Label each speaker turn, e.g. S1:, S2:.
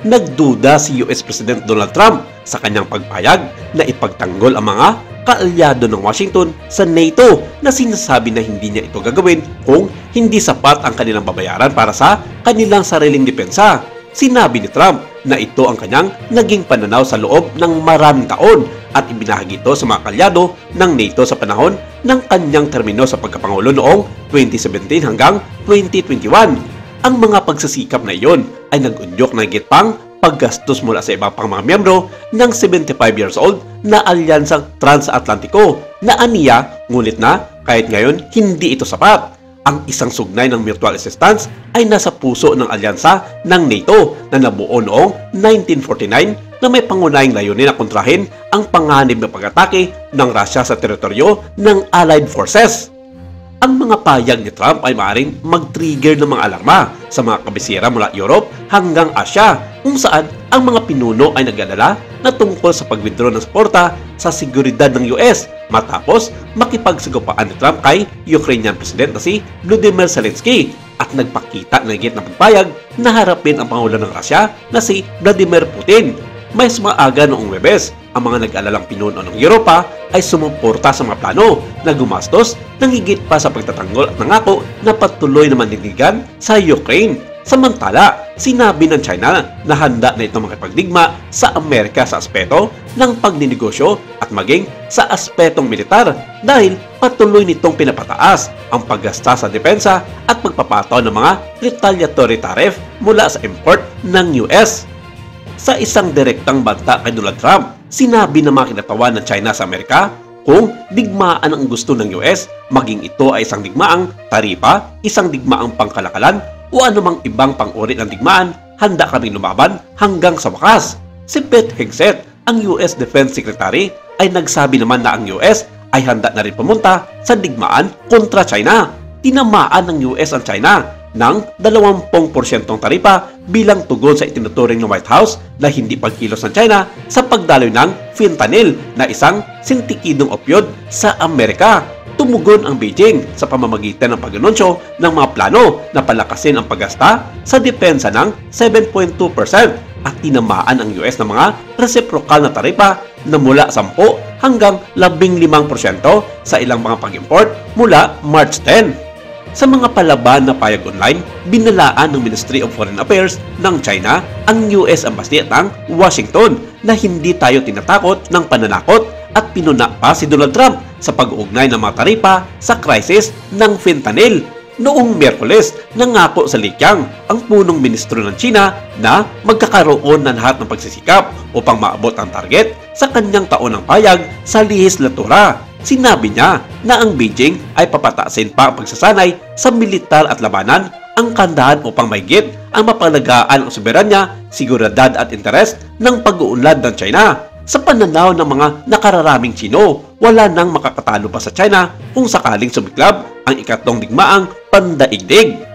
S1: nagduda si US President Donald Trump sa kanyang pagpayag na ipagtanggol ang mga kaalyado ng Washington sa NATO na sinasabi na hindi niya ito gagawin kung hindi sapat ang kanilang babayaran para sa kanilang sariling depensa. Sinabi ni Trump na ito ang kanyang naging pananaw sa loob ng maraming taon at ibinahagi ito sa mga kalyado ng NATO sa panahon ng kanyang termino sa pagkapangulo noong 2017 hanggang 2021. Ang mga pagsasikap na iyon ay nag-unyok na higit pang paggastos mula sa iba pang mga miyembro ng 75 years old na alyansang transatlantiko na aniya, ngunit na kahit ngayon hindi ito sapat. Ang isang sugnay ng mutual assistance ay nasa puso ng alyansa ng NATO na nabuo noong 1949 na may pangunahing layunin na kontrahin ang panganib na pag-atake ng Russia sa teritoryo ng Allied Forces. Ang mga payag ni Trump ay maaaring mag-trigger ng mga alarma sa mga kabisera mula Europe hanggang Asia, kung saan ang mga pinuno ay nag-alala na tungkol sa pag-withdraw ng suporta sa seguridad ng US matapos makipagsagupaan ni Trump kay Ukrainian President na si Volodymyr Zelensky at nagpakita ng higit na pagpayag na harapin ang Pangulo ng Russia na si Vladimir Putin. Mas maaga noong Webes, ang mga nag-alalang pinuno ng Europa ay sumuporta sa mga plano na gumastos ng higit pa sa pagtatanggol at nangako na patuloy na manindigan sa Ukraine. Samantala, sinabi ng China na handa na itong makipagdigma sa Amerika sa aspeto ng pagninegosyo at maging sa aspetong militar dahil patuloy nitong pinapataas ang paggasta sa depensa at pagpapataw ng mga retaliatory tariff mula sa import ng US. Sa isang direktang banta kay Donald Trump, sinabi ng mga kinatawan ng China sa Amerika kung digmaan ang gusto ng US, maging ito ay isang digmaang taripa, isang digmaang pangkalakalan o anumang ibang pang-uri ng digmaan, handa kaming lumaban hanggang sa wakas. Si Pete Hegseth, ang US Defense Secretary, ay nagsabi naman na ang US ay handa na rin pumunta sa digmaan kontra China. Tinamaan ng US ang China ng 20% taripa bilang tugon sa itinuturing ng White House na hindi pagkilos ng China sa pagdaloy ng fentanyl na isang sintikidong opyod sa Amerika. Tumugon ang Beijing sa pamamagitan ng pag-anunsyo ng mga plano na palakasin ang paggasta sa depensa ng 7.2% at tinamaan ang US ng mga reciprocal na taripa na mula 10 hanggang 15% sa ilang mga pag-import mula March 10. Sa mga palaban na payag online, binalaan ng Ministry of Foreign Affairs ng China ang US Embassy at ang Washington na hindi tayo tinatakot ng pananakot at pinuna pa si Donald Trump sa pag-uugnay ng mga taripa sa krisis ng fentanyl. Noong Miyerkules, nangako sa Lijiang ang punong ministro ng China na magkakaroon ng lahat ng pagsisikap upang maabot ang target sa kanyang taon ng payag sa lehislatura. Sinabi niya na ang Beijing ay papataasin pa ang pagsasanay sa militar at labanan ang kandahan upang maigit ang mapalagaan ang soberanya, seguridad at interes ng pag-uunlad ng China. Sa pananaw ng mga nakararaming Chino, wala nang makakatalo pa sa China kung sakaling sumiklab ang ikatlong digmaang pandaigdig.